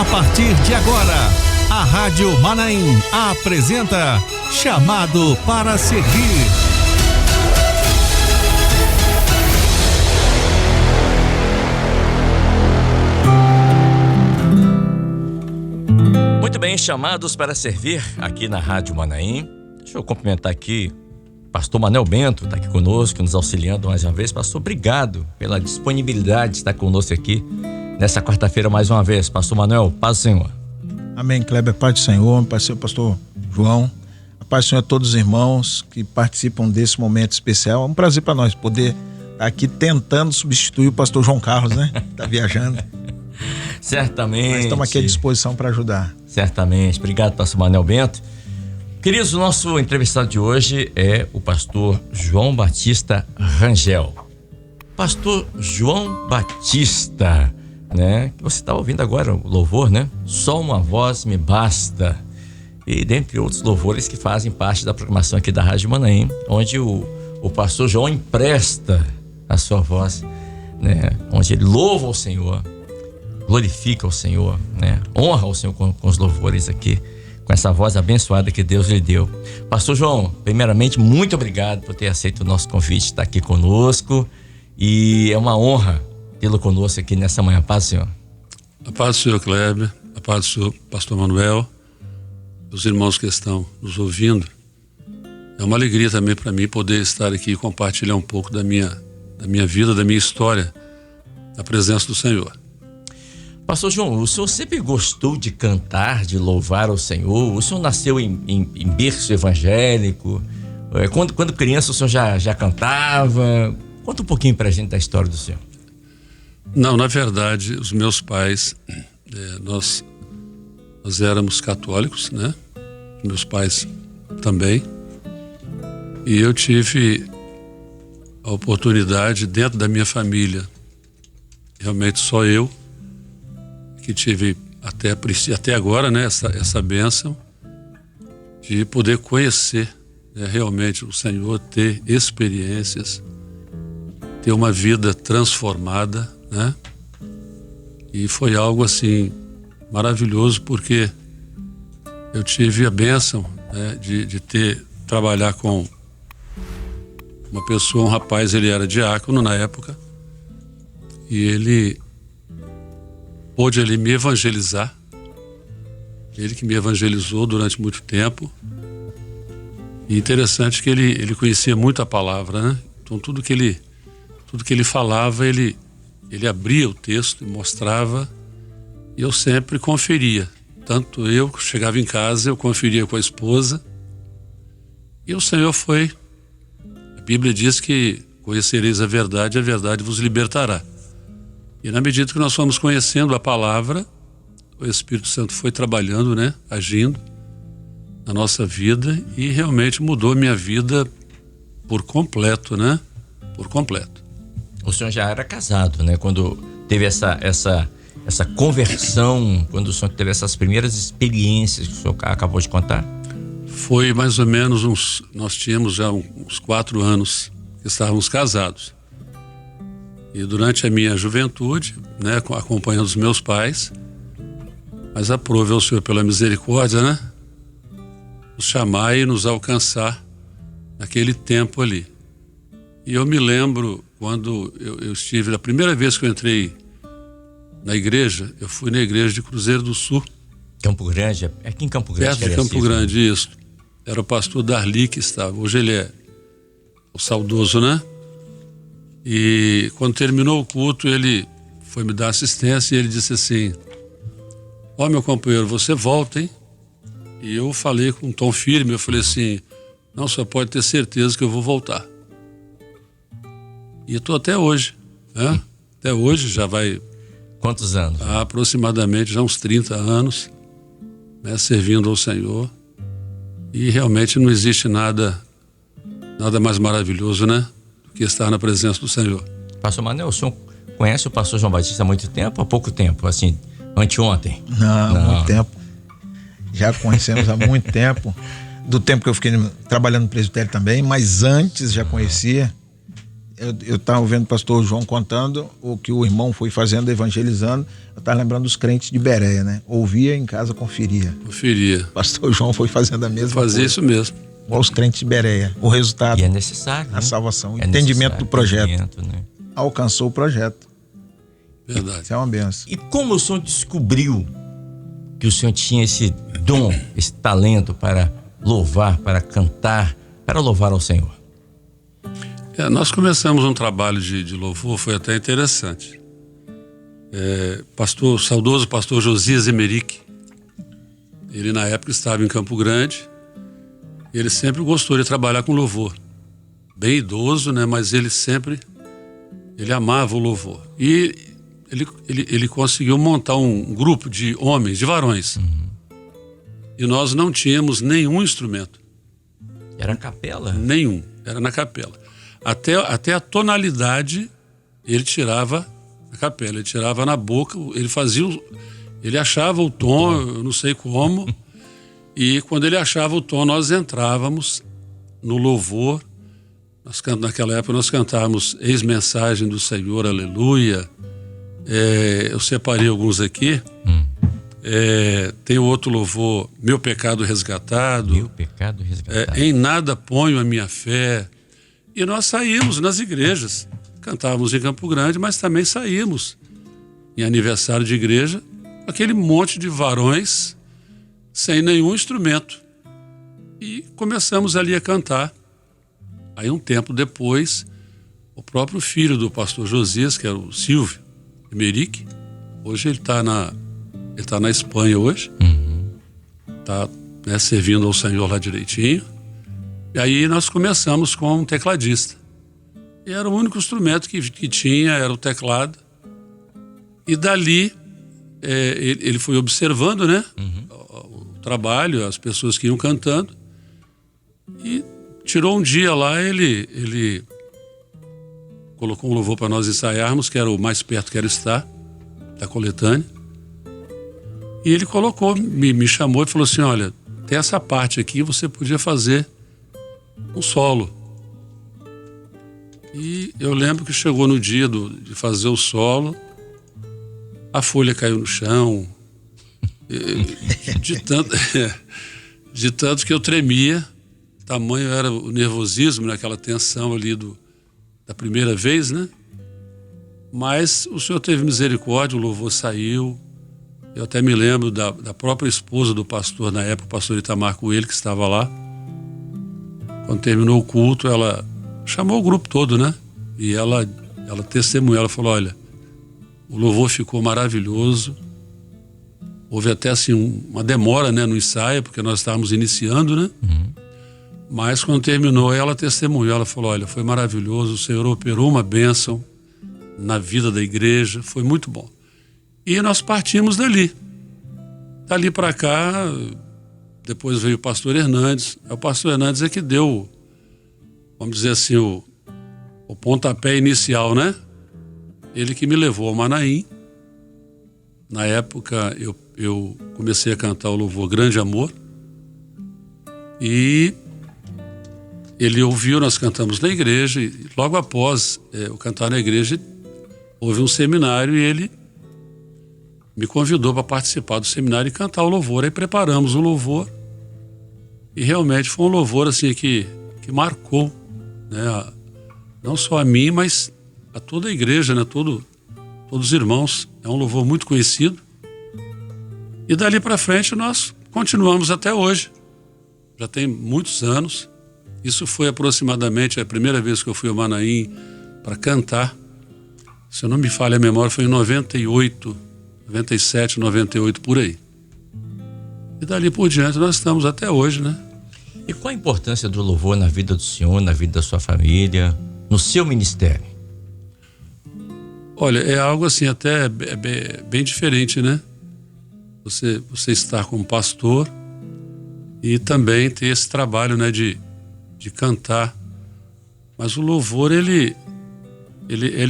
A partir de agora, a Rádio Manaim apresenta Chamado para Servir. Muito bem, chamados para servir aqui na Rádio Manaim. Deixa eu cumprimentar aqui Pastor Manuel Bento, está aqui conosco, nos auxiliando mais uma vez. Pastor, obrigado pela disponibilidade de estar conosco aqui nessa quarta-feira mais uma vez. Pastor Manuel, paz do Senhor. Amém, Kleber, paz do Senhor, pastor João, a paz do Senhor a todos os irmãos que participam desse momento especial. É um prazer para nós poder estar aqui tentando substituir o pastor João Carlos, né? Está viajando. Certamente. Nós estamos aqui à disposição para ajudar. Certamente. Obrigado, pastor Manuel Bento. Queridos, o nosso entrevistado de hoje é o pastor João Batista Rangel. Pastor João Batista, né? Você está ouvindo agora o louvor, né? Só uma voz me basta. E dentre outros louvores que fazem parte da programação aqui da Rádio Manaim, onde o pastor João empresta a sua voz, né? Onde ele louva o Senhor, glorifica o Senhor, né? Honra o Senhor com os louvores aqui, com essa voz abençoada que Deus lhe deu. Pastor João, primeiramente, muito obrigado por ter aceito o nosso convite, estar aqui conosco, e é uma honra tê-lo conosco aqui nessa manhã. Paz do Senhor. A paz do Senhor Kleber, a paz do Senhor Pastor Manuel, os irmãos que estão nos ouvindo. É uma alegria também para mim poder estar aqui e compartilhar um pouco da minha vida, da minha história, na presença do Senhor. Pastor João, o senhor sempre gostou de cantar, de louvar ao Senhor? O senhor nasceu em berço evangélico? Quando criança o senhor já cantava? Conta um pouquinho pra gente da história do senhor. Não, na verdade, os meus pais, nós éramos católicos, né? Meus pais também. E eu tive a oportunidade, dentro da minha família, realmente só eu, que tive até agora, né, essa bênção de poder conhecer, né, realmente o Senhor, ter experiências, ter uma vida transformada, né? E foi algo assim maravilhoso, porque eu tive a bênção, né, de trabalhar com uma pessoa, um rapaz, ele era diácono na época, e ele pôde ali me evangelizar. Ele que me evangelizou durante muito tempo. E interessante que ele conhecia muito a palavra, né? Então tudo que ele falava, ele abria o texto e mostrava, e eu sempre conferia. Tanto eu chegava em casa, eu conferia com a esposa, e o Senhor foi. A Bíblia diz que conhecereis a verdade vos libertará. E na medida que nós fomos conhecendo a palavra, o Espírito Santo foi trabalhando, né? Agindo na nossa vida, e realmente mudou a minha vida por completo, né? Por completo. O senhor já era casado, né? Quando teve essa conversão, quando o senhor teve essas primeiras experiências que o senhor acabou de contar? Foi mais ou menos nós tínhamos já uns 4 anos que estávamos casados. E durante a minha juventude, né, acompanhando os meus pais, mas aprove ao Senhor pela misericórdia, né, nos chamar e nos alcançar naquele tempo ali. E eu me lembro quando eu estive, a primeira vez que eu entrei na igreja, eu fui na igreja de Cruzeiro do Sul. Campo Grande, é aqui em Campo Grande. Perto de Campo Grande, isso. Era o pastor Darli que estava, hoje ele é o saudoso, né? E quando terminou o culto, ele foi me dar assistência e ele disse assim: ó, meu companheiro, você volta, hein? E eu falei com um tom firme, eu falei assim: não, só pode ter certeza que eu vou voltar. E eu estou até hoje, né? Até hoje já vai... Quantos anos? Aproximadamente já uns 30 anos, né, servindo ao Senhor. E realmente não existe nada mais maravilhoso, né, do que estar na presença do Senhor. Pastor Manuel, o senhor conhece o pastor João Batista há muito tempo ou há pouco tempo? Assim, anteontem? Não, há muito tempo. Já conhecemos há muito tempo. Do tempo que eu fiquei trabalhando no presbitério também, mas antes já conhecia. Eu estava ouvindo o pastor João contando o que o irmão foi fazendo, evangelizando. Eu tá lembrando dos crentes de Bereia, né? Ouvia, em casa conferia. Conferia. O pastor João foi fazendo a mesma coisa. Fazia isso mesmo. Igual os crentes de Bereia. O resultado, E é necessário, a né? salvação, o É entendimento necessário, do projeto. entendimento, né? Alcançou o projeto. Verdade. Isso é uma benção. E como o senhor descobriu que o senhor tinha esse dom, esse talento para louvar, para cantar, para louvar ao Senhor? Nós começamos um trabalho de louvor, foi até interessante. Saudoso pastor Josias Emerick, ele na época estava em Campo Grande, e ele sempre gostou de trabalhar com louvor. Bem idoso, né? Mas ele amava o louvor. E ele conseguiu montar um grupo de homens, de varões. E nós não tínhamos nenhum instrumento. Era a capela? Nenhum, era na capela. Até a tonalidade ele tirava na capela, ele tirava na boca, ele achava o tom, eu não sei como, e quando ele achava o tom, nós entrávamos no louvor. Naquela época nós cantávamos Ex-Mensagem do Senhor, Aleluia. Eu separei alguns aqui. Tem o outro louvor, Meu Pecado Resgatado. Meu Pecado Resgatado. Em Nada Ponho a Minha Fé. E nós saímos nas igrejas. Cantávamos em Campo Grande, mas também saímos em aniversário de igreja, aquele monte de varões sem nenhum instrumento. E começamos ali a cantar. Aí um tempo depois, o próprio filho do pastor Josias, que era o Silvio Emerick, hoje ele está na Espanha hoje, está servindo ao Senhor lá direitinho. E aí nós começamos com um tecladista. E era o único instrumento que tinha, era o teclado. E dali ele foi observando, né, o trabalho, as pessoas que iam cantando. E tirou um dia lá, ele colocou um louvor para nós ensaiarmos, que era o Mais Perto Quero Estar, da coletânea. E ele colocou, me chamou e falou assim, olha, tem essa parte aqui, você podia fazer um solo. E eu lembro que chegou no dia de fazer o solo, a folha caiu no chão, de tanto que eu tremia, tamanho era o nervosismo, aquela tensão ali da primeira vez, né? Mas o Senhor teve misericórdia, o louvor saiu. Eu até me lembro da própria esposa do pastor, na época, o pastor Itamar Coelho, que estava lá. Quando terminou o culto, ela chamou o grupo todo, né? E ela testemunhou, ela falou, olha, o louvor ficou maravilhoso. Houve até assim uma demora, né, no ensaio, porque nós estávamos iniciando, né? Mas quando terminou, ela testemunhou, ela falou, olha, foi maravilhoso, o Senhor operou uma bênção na vida da igreja, foi muito bom. E nós partimos dali. Dali para cá, depois veio o pastor Hernandes. O pastor Hernandes é que deu, vamos dizer assim, o pontapé inicial, né? Ele que me levou ao Manaim. Na época, eu comecei a cantar o louvor Grande Amor. E ele ouviu, nós cantamos na igreja. E logo após eu cantar na igreja, houve um seminário e ele me convidou para participar do seminário e cantar o louvor. Aí preparamos o louvor e realmente foi um louvor assim que marcou, né, não só a mim, mas a toda a igreja, né, todos os irmãos. É um louvor muito conhecido. E dali para frente nós continuamos até hoje. Já tem muitos anos. Isso foi aproximadamente a primeira vez que eu fui ao Manaim para cantar. Se eu não me falha a memória, foi em 98, 97, 98, por aí. E dali por diante nós estamos até hoje, né? E qual a importância do louvor na vida do senhor, na vida da sua família, no seu ministério? Olha, é algo assim até bem diferente, né? Você estar como pastor e também ter esse trabalho, né, de cantar. Mas o louvor, ele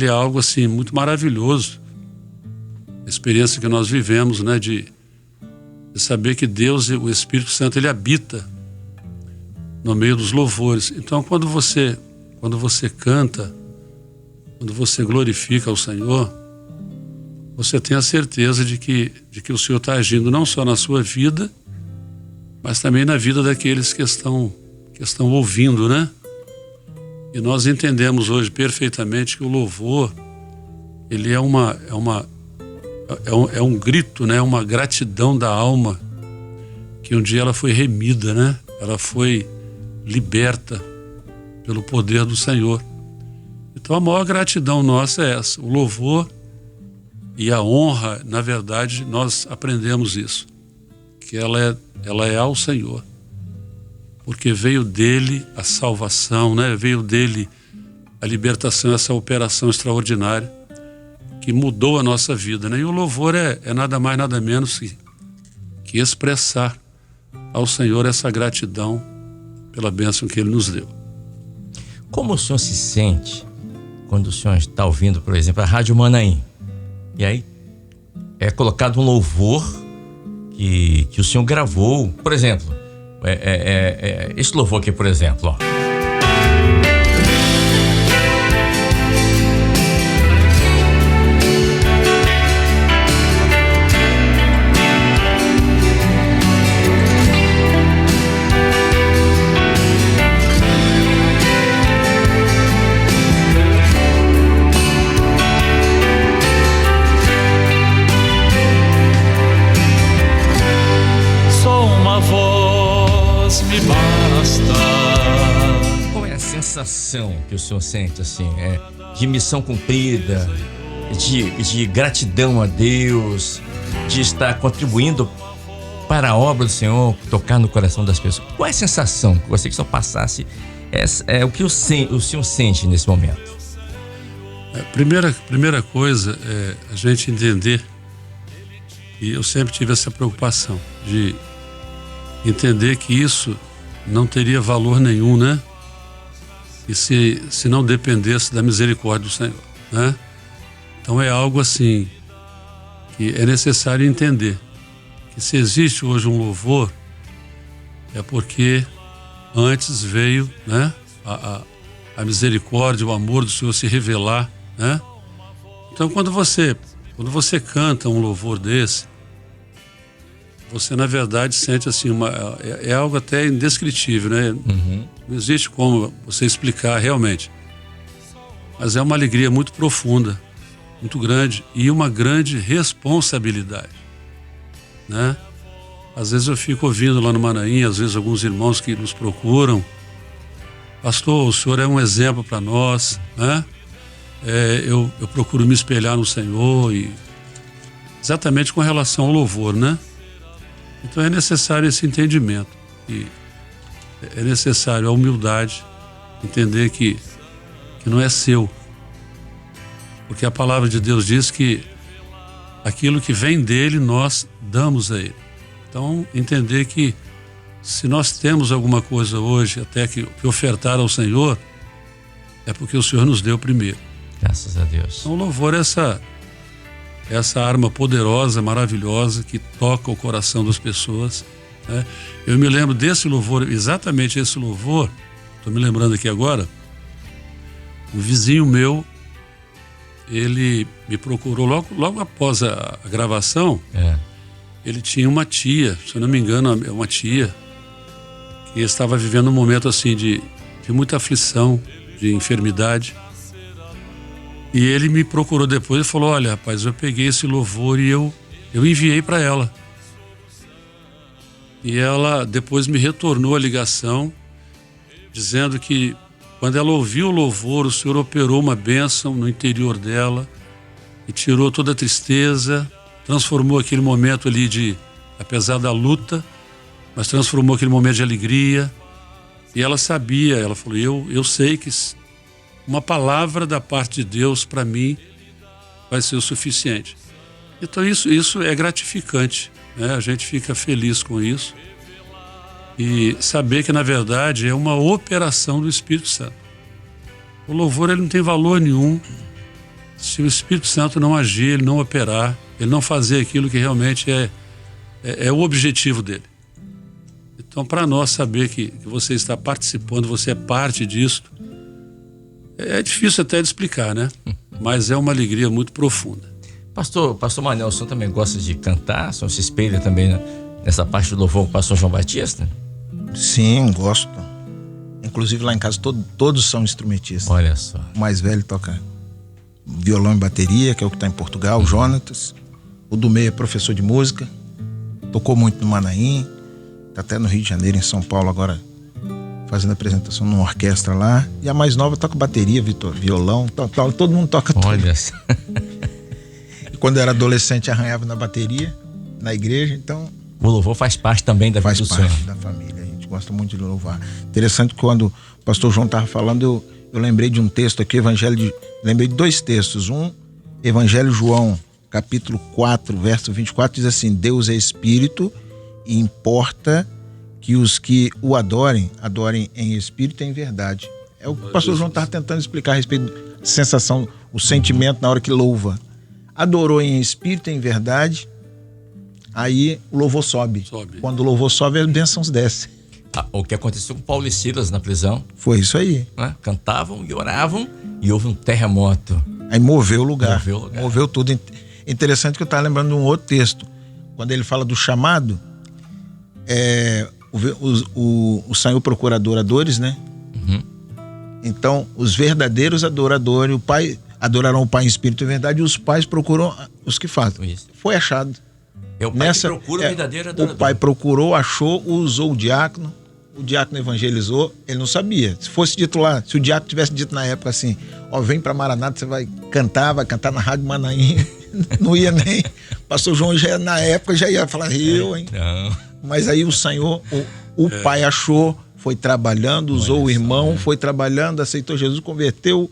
é algo assim muito maravilhoso. A experiência que nós vivemos, né, de saber que Deus, o Espírito Santo, ele habita no meio dos louvores. Então, quando você canta, quando você glorifica ao Senhor, você tem a certeza de que o Senhor está agindo não só na sua vida, mas também na vida daqueles que estão ouvindo, né? E nós entendemos hoje perfeitamente que o louvor, ele é um grito, né? Uma gratidão da alma, que um dia ela foi remida, né? Ela foi liberta pelo poder do Senhor. Então a maior gratidão nossa é essa. O louvor e a honra, na verdade, nós aprendemos isso, que ela é ao Senhor, porque veio dele a salvação, né? Veio dele a libertação, essa operação extraordinária que mudou a nossa vida, né? E o louvor é nada mais, nada menos que expressar ao Senhor essa gratidão pela bênção que Ele nos deu. Como o senhor se sente quando o senhor está ouvindo, por exemplo, a Rádio Manaim, e aí é colocado um louvor que o senhor gravou, por exemplo, esse louvor aqui, por exemplo, ó. Sensação que o senhor sente, assim, de missão cumprida, de gratidão a Deus, de estar contribuindo para a obra do Senhor, tocar no coração das pessoas? Qual é a sensação que você que só passasse, o que o senhor sente nesse momento? Primeira coisa é a gente entender, e eu sempre tive essa preocupação de entender que isso não teria valor nenhum, né? E se não dependesse da misericórdia do Senhor, né? Então é algo assim que é necessário entender, que se existe hoje um louvor, é porque antes veio, né, a misericórdia, o amor do Senhor se revelar, né? Então quando você canta um louvor desse, você na verdade sente assim é algo até indescritível, né? Uhum. Não existe como você explicar realmente, mas é uma alegria muito profunda, muito grande, e uma grande responsabilidade, né? Às vezes eu fico ouvindo lá no Manaim, às vezes alguns irmãos que nos procuram: pastor, o senhor é um exemplo para nós, né? Eu procuro me espelhar no Senhor, e exatamente com relação ao louvor, né? Então é necessário esse entendimento, e é necessário a humildade, entender que não é seu, porque a palavra de Deus diz que aquilo que vem dele nós damos a ele. Então entender que se nós temos alguma coisa hoje até que ofertar ao Senhor, é porque o Senhor nos deu primeiro. Graças a Deus. Então o louvor é essa arma poderosa, maravilhosa, que toca o coração das pessoas, né? Eu me lembro desse louvor, exatamente esse louvor, estou me lembrando aqui agora, um vizinho meu, ele me procurou logo após a gravação. Ele tinha uma tia, se eu não me engano, uma tia, que estava vivendo um momento assim de muita aflição, de enfermidade. E ele me procurou depois e falou: olha, rapaz, eu peguei esse louvor e eu enviei para ela. E ela depois me retornou a ligação, dizendo que quando ela ouviu o louvor, o Senhor operou uma bênção no interior dela e tirou toda a tristeza, transformou aquele momento ali apesar da luta, mas transformou aquele momento de alegria. E ela sabia, ela falou: eu sei que uma palavra da parte de Deus para mim vai ser o suficiente. Então isso é gratificante, né? A gente fica feliz com isso e saber que na verdade é uma operação do Espírito Santo. O louvor ele não tem valor nenhum se o Espírito Santo não agir, ele não operar, ele não fazer aquilo que realmente é o objetivo dele. Então, para nós saber que você está participando, você é parte disso, é difícil até de explicar, né? Mas é uma alegria muito profunda. Pastor Manuel, o senhor também gosta de cantar? O senhor se espelha também nessa parte do louvor com o pastor João Batista? Sim, gosto. Inclusive lá em casa todos são instrumentistas. Olha só. O mais velho toca violão e bateria, que é o que está em Portugal, o Jonatas. O do meio é professor de música. Tocou muito no Manaim. Está até no Rio de Janeiro, em São Paulo agora, fazendo apresentação numa orquestra lá. E a mais nova toca bateria, violão, todo mundo toca tudo. Olha só. E quando eu era adolescente arranhava na bateria, na igreja, então... O louvor faz parte também da vida do senhor. Faz parte da família, a gente gosta muito de louvar. Interessante que quando o pastor João estava falando, eu lembrei de um texto aqui, lembrei de 2 textos. Um, Evangelho João, capítulo 4, verso 24, diz assim: Deus é espírito e importa que os que o adorem em espírito e em verdade. É o que o pastor João estava tentando explicar a respeito da sensação, o sentimento na hora que louva. Adorou em espírito e em verdade, aí o louvor sobe. Quando o louvor sobe, as bênçãos descem. O que aconteceu com Paulo e Silas na prisão. Foi isso aí. Né? Cantavam e oravam e houve um terremoto. Aí moveu o lugar. Moveu tudo. Interessante que eu estava lembrando de um outro texto. Quando ele fala do chamado, o Senhor procura adoradores, né? Uhum. Então, os verdadeiros adoradores, o Pai adorarão o Pai em espírito e verdade, e os pais procuram os que fazem. Isso. Foi achado. É o pai que procura o verdadeiro adorador. O pai procurou, achou, usou o diácono evangelizou, ele não sabia. Se fosse dito lá, se o diácono tivesse dito na época assim, vem pra Maranata, você vai cantar na Rádio Manaim, não ia nem. Pastor João na época já ia falar, hein? Não. Mas aí o Senhor, o pai achou, foi trabalhando, usou o irmão, foi trabalhando, aceitou Jesus, converteu,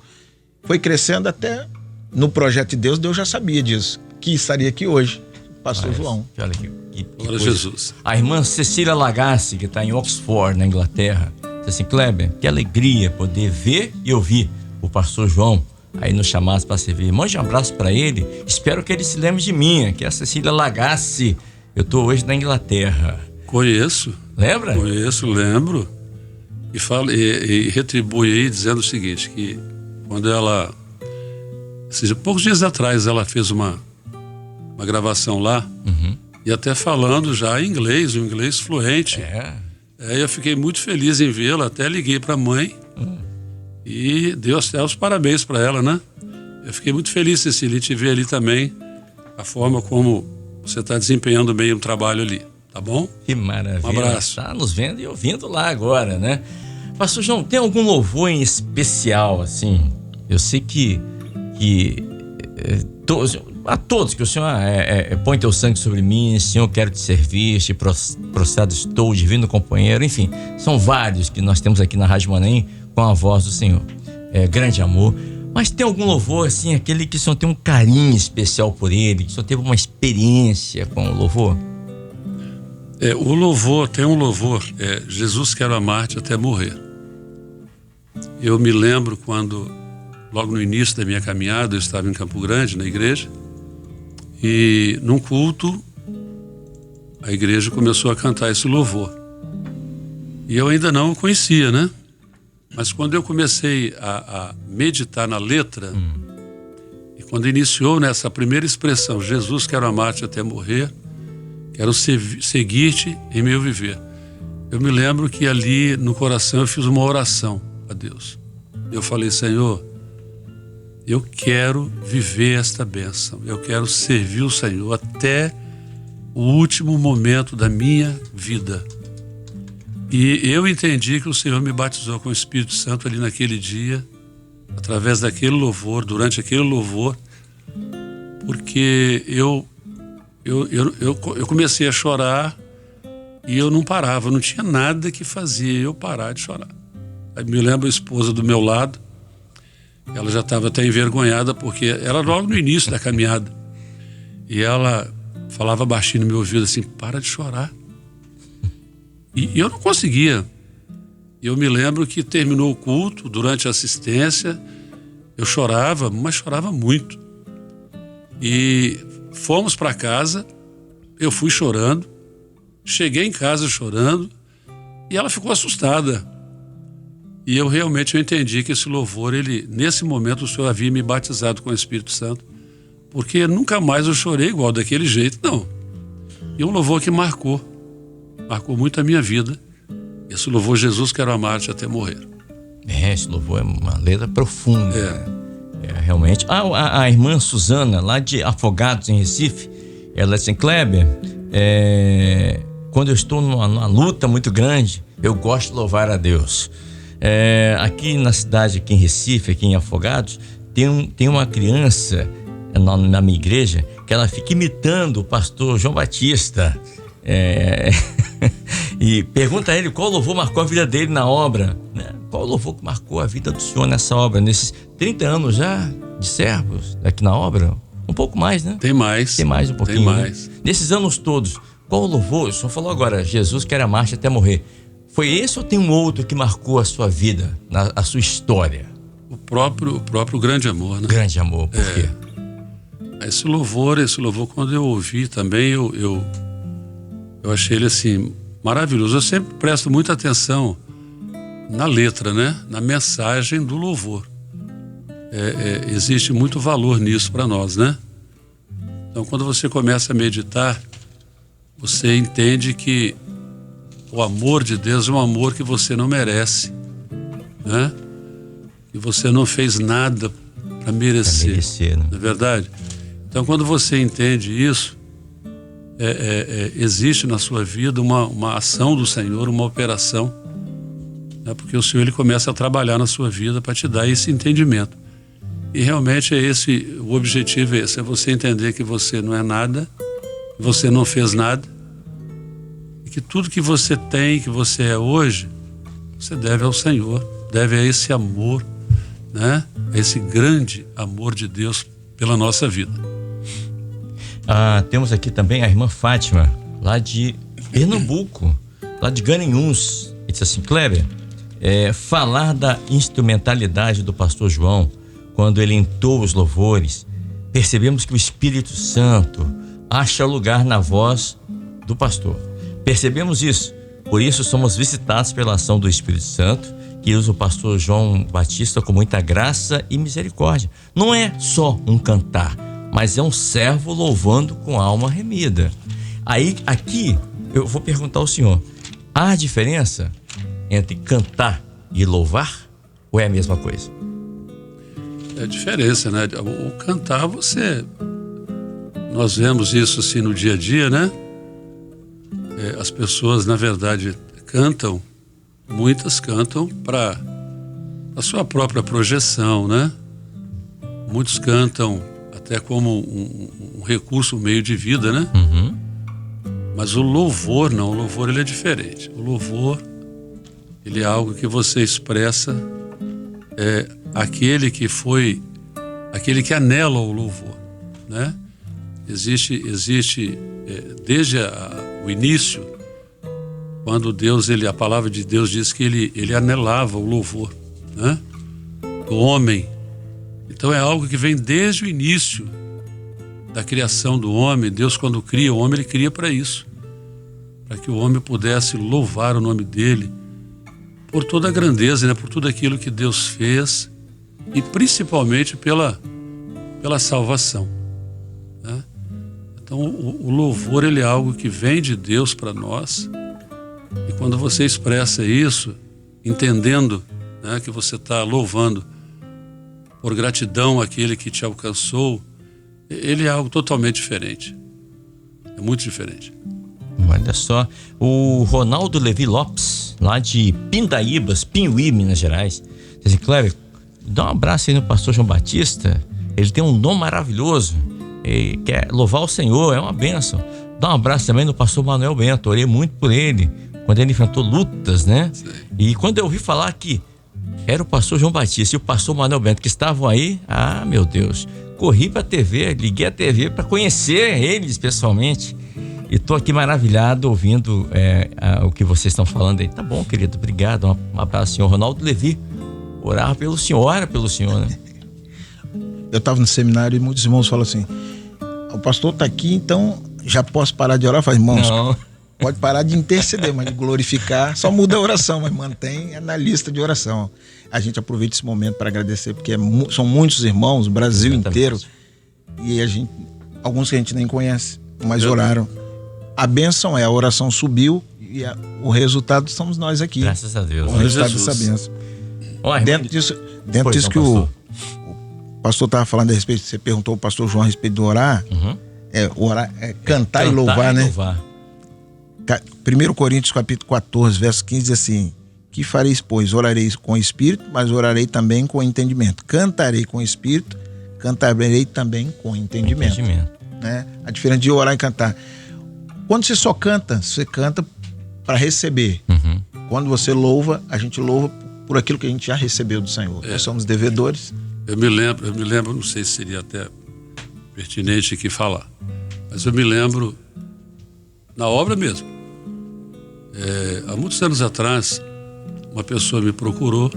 foi crescendo até no projeto de Deus já sabia disso, que estaria aqui hoje, pastor João. Olha que Glória a Jesus. A irmã Cecília Lagassi, que está em Oxford, na Inglaterra, disse assim: Kleber, que alegria poder ver e ouvir o pastor João aí nos chamados para servir. Mande um abraço para ele, espero que ele se lembre de mim, que é a Cecília Lagassi. Eu estou hoje na Inglaterra. Conheço. Lembra? Conheço, lembro. E retribui aí dizendo o seguinte, que quando ela, poucos dias atrás, ela fez uma gravação lá, e até falando já em inglês, um inglês fluente. Eu fiquei muito feliz em vê-la, até liguei para a mãe e dei até os parabéns para ela, né? Eu fiquei muito feliz, Cecília, em te ver ali também, a forma como você está desempenhando bem o trabalho ali, tá bom? Que maravilha. Um abraço. Está nos vendo e ouvindo lá agora, né? Pastor João, tem algum louvor em especial, assim? Eu sei que a todos que o Senhor põe teu sangue sobre mim, Senhor, quero te servir, te prostrado estou, divino companheiro, enfim, são vários que nós temos aqui na Rádio Manaim com a voz do Senhor. Grande amor. Mas tem algum louvor, assim, aquele que o Senhor tem um carinho especial por ele, que o Senhor teve uma experiência com o louvor? O louvor, tem um louvor, Jesus quero amar-te até morrer. Eu me lembro quando, logo no início da minha caminhada, eu estava em Campo Grande, na igreja, e num culto, a igreja começou a cantar esse louvor. E eu ainda não o conhecia, né? Mas quando eu comecei a meditar na letra, e quando iniciou nessa primeira expressão, Jesus quero amar-te até morrer, quero seguir-te em meu viver. Eu me lembro que ali no coração eu fiz uma oração a Deus. Eu falei, Senhor, eu quero viver esta bênção, eu quero servir o Senhor até o último momento da minha vida. E eu entendi que o Senhor me batizou com o Espírito Santo ali naquele dia, através daquele louvor, durante aquele louvor, porque eu comecei a chorar e eu não parava, não tinha nada que fazia eu parar de chorar. Aí me lembro a esposa do meu lado, ela já estava até envergonhada, porque era logo no início da caminhada. E ela falava baixinho no meu ouvido assim, para de chorar. E eu não conseguia. Eu me lembro que terminou o culto, durante a assistência, eu chorava, mas chorava muito. E fomos para casa, eu fui chorando, cheguei em casa chorando, e ela ficou assustada. E eu realmente entendi que esse louvor, nesse momento o Senhor havia me batizado com o Espírito Santo porque nunca mais eu chorei igual daquele jeito, não. E um louvor que marcou muito a minha vida. Esse louvor, Jesus, quero amar-te até morrer. Esse louvor é uma letra profunda. Realmente. A irmã Suzana, lá de Afogados, em Recife, ela disse assim: Kleber, quando eu estou numa luta muito grande, eu gosto de louvar a Deus. Aqui na cidade, aqui em Recife, aqui em Afogados, tem uma criança na minha igreja que ela fica imitando o pastor João Batista. E pergunta a ele qual louvor marcou a vida dele na obra, né? Qual louvor que marcou a vida do senhor nessa obra, nesses 30 anos já de servos aqui na obra? Um pouco mais, né? Tem mais um pouquinho. Tem mais. Né? Nesses anos todos, qual louvor? O senhor falou agora, Jesus quer amar-te até morrer. Foi esse ou tem um outro que marcou a sua vida, a sua história? O próprio Grande Amor, né? Grande Amor, por quê? Esse louvor, quando eu ouvi também, eu achei ele assim, maravilhoso. Eu sempre presto muita atenção na letra, né? Na mensagem do louvor. Existe muito valor nisso para nós, né? Então, quando você começa a meditar, você entende que o amor de Deus é um amor que você não merece, né? E você não fez nada para merecer, né? Não é verdade? Então, quando você entende isso, existe na sua vida uma ação do Senhor, uma operação, né? Porque o Senhor ele começa a trabalhar na sua vida para te dar esse entendimento. E realmente o objetivo é esse, é você entender que você não é nada, que você não fez nada, e que tudo que você tem, que você é hoje, você deve ao Senhor, deve a esse amor, né? A esse grande amor de Deus pela nossa vida. Temos aqui também a irmã Fátima, lá de Pernambuco, lá de Garanhuns. E disse assim: Kleber, falar da instrumentalidade do pastor João, quando ele entoa os louvores, percebemos que o Espírito Santo acha lugar na voz do pastor. Percebemos isso, por isso somos visitados pela ação do Espírito Santo, que usa o pastor João Batista com muita graça e misericórdia. Não é só um cantar, mas é um servo louvando com a alma remida. Aqui eu vou perguntar ao senhor: há diferença entre cantar e louvar? Ou é a mesma coisa? É a diferença, né? O cantar, nós vemos isso assim no dia a dia, né? As pessoas, na verdade, cantam, muitas cantam para a sua própria projeção, né? Muitos cantam até como um recurso, um meio de vida, né? Uhum. Mas o louvor não, o louvor ele é diferente. O louvor, ele é algo que você expressa, aquele que anela o louvor, né? Existe desde o início, quando Deus, a palavra de Deus diz que ele anelava o louvor, né? Do homem. Então é algo que vem desde o início da criação do homem. Deus, quando cria o homem, ele cria para isso, para que o homem pudesse louvar o nome dele por toda a grandeza, né? Por tudo aquilo que Deus fez e principalmente pela salvação, né? Então o louvor ele é algo que vem de Deus para nós, e quando você expressa isso, entendendo, né, que você está louvando por gratidão àquele que te alcançou, ele é algo totalmente diferente. É muito diferente. Olha só, o Ronaldo Levi Lopes, lá de Pindaíbas, Pinhuí, Minas Gerais, diz assim: Kleber, dá um abraço aí no pastor João Batista, ele tem um dom maravilhoso, ele quer louvar o Senhor, é uma bênção. Dá um abraço também no pastor Manuel Bento, orei muito por ele, quando ele enfrentou lutas, né? Sim. E quando eu ouvi falar que era o pastor João Batista e o pastor Manuel Bento que estavam aí, meu Deus, corri pra TV, liguei a TV para conhecer eles pessoalmente. E tô aqui maravilhado ouvindo o que vocês estão falando aí. Tá bom, querido, obrigado. Um abraço, senhor Ronaldo Levi. Orava pelo senhor, ora pelo senhor, né? Eu estava no seminário e muitos irmãos falam assim: o pastor está aqui, então já posso parar de orar? Faz, irmãos, não. Pode parar de interceder, mas de glorificar, só muda a oração, mas mantém na lista de oração. A gente aproveita esse momento para agradecer, porque são muitos irmãos, o Brasil inteiro, e alguns que a gente nem conhece, mas oraram. A bênção a oração subiu e o resultado somos nós aqui. Graças a Deus. O resultado dessa bênção. Dentro disso que o pastor estava falando a respeito, você perguntou ao pastor João a respeito do orar, orar é cantar e louvar, né? 1 Coríntios capítulo 14, verso 15 diz assim: que fareis, pois? Orarei com espírito, mas orarei também com entendimento. Cantarei com espírito, cantarei também com entendimento. Né? A diferença de orar e cantar. Quando você só canta, você canta para receber. Quando você louva, a gente louva por aquilo que a gente já recebeu do Senhor. Nós somos devedores. Eu me lembro, não sei se seria até pertinente aqui falar, mas eu me lembro na obra mesmo. Há muitos anos atrás, uma pessoa me procurou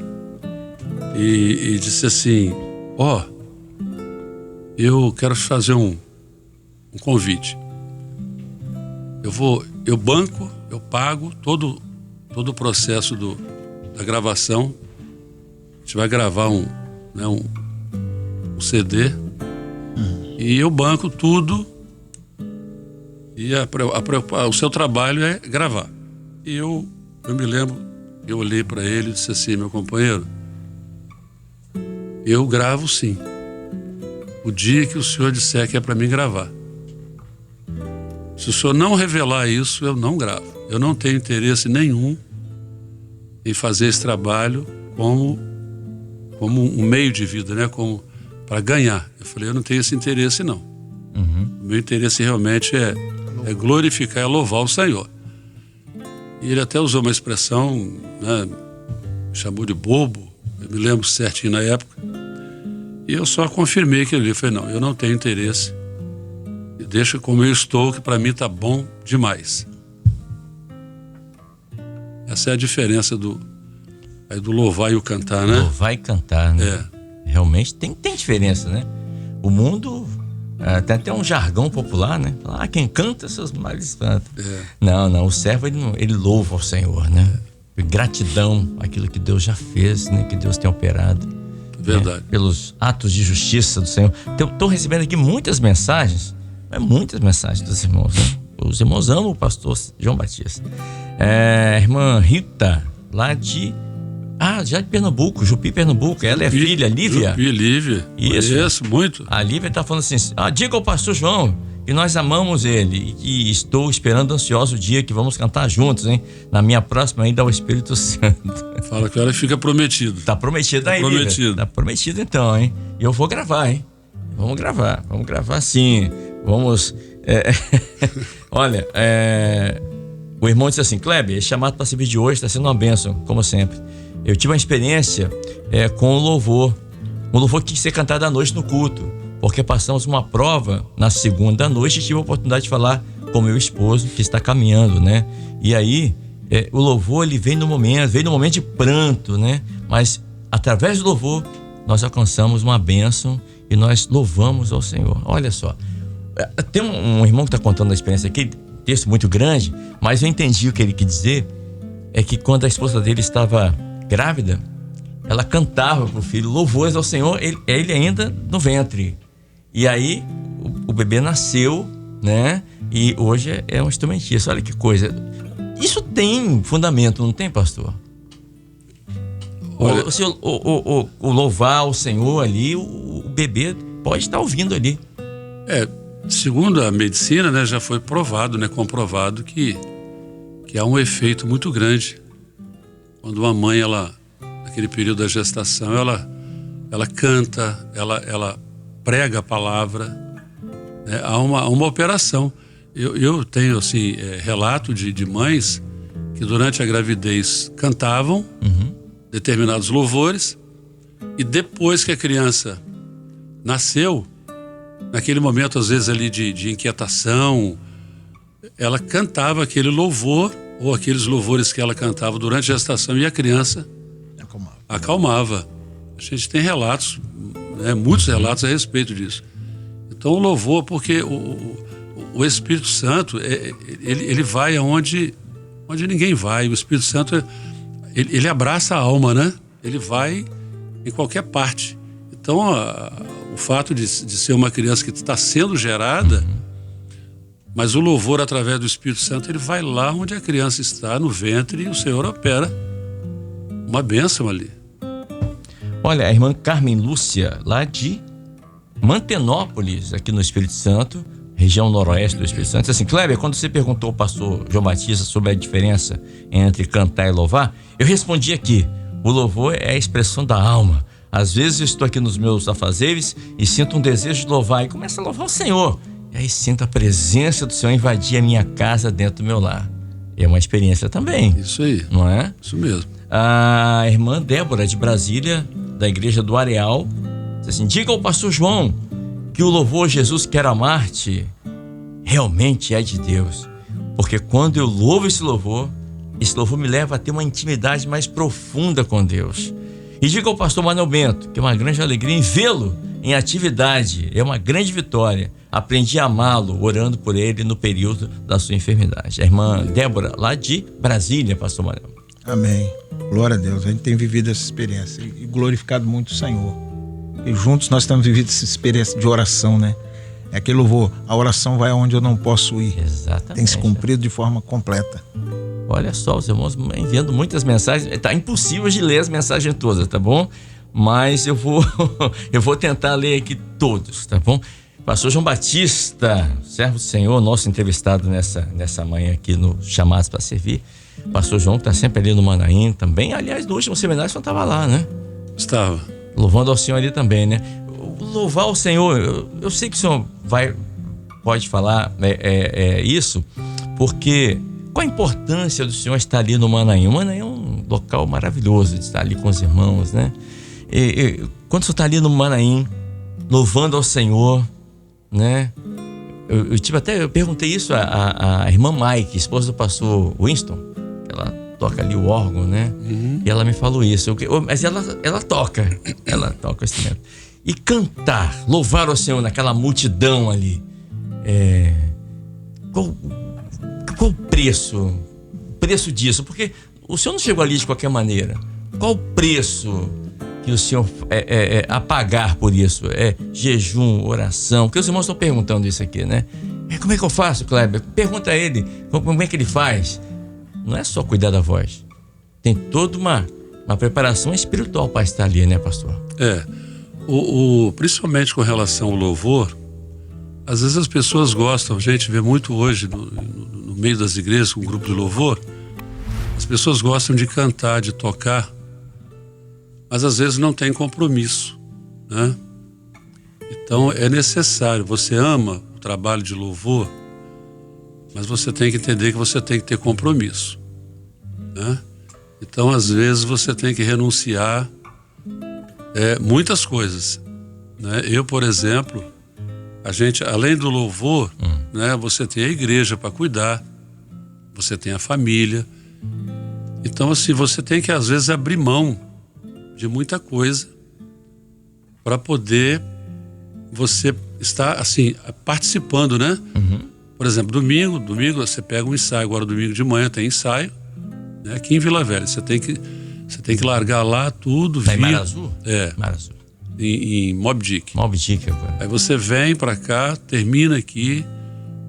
e disse assim: eu quero te fazer um convite. Eu banco, eu pago todo o processo da gravação. A gente vai gravar um CD e eu banco tudo, e o seu trabalho é gravar. E eu me lembro, eu olhei para ele e disse assim: meu companheiro, eu gravo sim, o dia que o senhor disser que é para mim gravar. Se o senhor não revelar isso, eu não gravo. Eu não tenho interesse nenhum em fazer esse trabalho como um meio de vida, né? Como para ganhar. Eu falei: eu não tenho esse interesse, não. O meu interesse realmente é glorificar, é louvar o Senhor. E ele até usou uma expressão, né? Me chamou de bobo, eu me lembro certinho na época. E eu só confirmei aquilo ali. Eu falei: não, eu não tenho interesse. Deixa como eu estou, que para mim tá bom demais. Essa é a diferença do louvar e o cantar, né? Louvar e cantar, né? Realmente tem diferença, né? O mundo tem até um jargão popular, né? Quem canta, seus males espantam. Não, o servo ele louva ao Senhor, né? Gratidão àquilo que Deus já fez, né? Que Deus tem operado. Verdade. Pelos atos de justiça do Senhor. Estou recebendo aqui muitas mensagens dos irmãos, né? Os irmãos amam o pastor João Batista. Irmã Rita, lá já de Pernambuco, Jupi, Pernambuco. Ela é filha, Lívia. Jupi, Lívia. Isso. Conheço muito. A Lívia está falando assim: diga ao pastor João que nós amamos ele e que estou esperando ansioso o dia que vamos cantar juntos, hein? Na minha próxima ainda ao Espírito Santo. Fala que ela fica prometido. Tá prometido aí, Lívia. Tá prometido então, hein? E eu vou gravar, hein? Vamos gravar sim. Vamos. Olha, o irmão disse assim: Kleber, esse chamado para servir de hoje está sendo uma bênção, como sempre. Eu tive uma experiência com o louvor. Um louvor que tinha que ser cantado à noite no culto, porque passamos uma prova na segunda noite e tive a oportunidade de falar com meu esposo, que está caminhando, né? E aí, o louvor, ele vem no momento de pranto, né? Mas, através do louvor, nós alcançamos uma bênção e nós louvamos ao Senhor. Olha só. Tem um irmão que está contando a experiência aqui, texto muito grande, mas eu entendi o que ele quis dizer. É que quando a esposa dele estava grávida, ela cantava pro filho louvores ao Senhor, ele ainda no ventre. E aí o bebê nasceu, né? E hoje é um instrumentista. Olha que coisa. Isso tem fundamento, não tem, pastor? Olha, o louvar ao Senhor ali, o bebê pode estar ouvindo ali. Segundo a medicina, né, já foi provado, né, comprovado que há um efeito muito grande quando uma mãe, naquele período da gestação, ela canta, ela prega a palavra, né, há uma operação. Eu tenho assim, relato de mães que durante a gravidez cantavam determinados louvores, e depois que a criança nasceu, naquele momento, às vezes, ali de inquietação, ela cantava aquele louvor, ou aqueles louvores que ela cantava durante a gestação, e a criança acalmava. A gente tem relatos, né, muitos relatos a respeito disso. Então, o louvor, porque o Espírito Santo, ele vai aonde ninguém vai. O Espírito Santo, ele abraça a alma, né? Ele vai em qualquer parte. Então, o fato de ser uma criança que está sendo gerada, mas o louvor através do Espírito Santo, ele vai lá onde a criança está, no ventre, e o Senhor opera uma bênção ali. Olha, a irmã Carmen Lúcia, lá de Mantenópolis, aqui no Espírito Santo, região noroeste do Espírito Santo, diz assim: Kleber, quando você perguntou ao pastor João Batista sobre a diferença entre cantar e louvar, eu respondi aqui: o louvor é a expressão da alma. Às vezes eu estou aqui nos meus afazeres e sinto um desejo de louvar, e começo a louvar o Senhor, e aí sinto a presença do Senhor invadir a minha casa dentro do meu lar. É uma experiência também. Isso aí. Não é? Isso mesmo. A irmã Débora de Brasília, da igreja do Areal, diz assim: diga ao pastor João que o louvor Jesus Quero Amar-te realmente é de Deus, porque quando eu louvo esse louvor me leva a ter uma intimidade mais profunda com Deus. E diga ao pastor Manuel Bento que é uma grande alegria em vê-lo em atividade, é uma grande vitória. Aprendi a amá-lo orando por ele no período da sua enfermidade. A irmã Débora, lá de Brasília, pastor Manuel. Amém. Glória a Deus. A gente tem vivido essa experiência e glorificado muito o Senhor. E juntos nós temos vivido essa experiência de oração, né? É aquele louvor, a oração vai aonde eu não posso ir. Exatamente. Tem se cumprido de forma completa. Olha só, os irmãos enviando muitas mensagens. Tá impossível de ler as mensagens todas, tá bom? Mas eu vou tentar ler aqui todos, tá bom? Pastor João Batista, servo do Senhor, nosso entrevistado nessa manhã aqui no Chamados para Servir. Pastor João, que está sempre ali no Manaim também. Aliás, no último seminário, o senhor estava lá, né? Estava. Louvando ao Senhor ali também, né? Louvar o Senhor, eu sei que o senhor pode falar isso, porque qual a importância do senhor estar ali no Manaim? O Manaim é um local maravilhoso de estar ali com os irmãos, né? Quando o senhor está ali no Manaim, louvando ao Senhor, né? Eu perguntei isso à irmã Mike, esposa do pastor Winston, ela toca ali o órgão, né? E ela me falou isso. Mas ela toca o instrumento. E cantar, louvar o Senhor naquela multidão ali. Qual o preço disso? Porque o Senhor não chegou ali de qualquer maneira. Qual o preço que o Senhor a pagar por isso? É jejum, oração? Porque os irmãos estão perguntando isso aqui, né? Como é que eu faço, Kleber? Pergunta a ele, como é que ele faz? Não é só cuidar da voz. Tem toda uma preparação espiritual para estar ali, né, pastor? Principalmente com relação ao louvor, às vezes as pessoas gostam, a gente vê muito hoje no meio das igrejas, com um grupo de louvor, as pessoas gostam de cantar, de tocar, mas às vezes não tem compromisso, né? Então é necessário, você ama o trabalho de louvor, mas você tem que entender que você tem que ter compromisso, né? Então às vezes você tem que renunciar muitas coisas, né? Eu, por exemplo, a gente, além do louvor, né, você tem a igreja para cuidar, você tem a família. Então, assim, você tem que, às vezes, abrir mão de muita coisa para poder você estar, assim, participando, né? Por exemplo, domingo você pega um ensaio. Agora, domingo de manhã tem ensaio, né, aqui em Vila Velha. Você tem que largar lá tudo. Tá em Mar Azul? Mar Azul. Em Moby Dick. Moby Dick agora. Aí você vem para cá, termina aqui,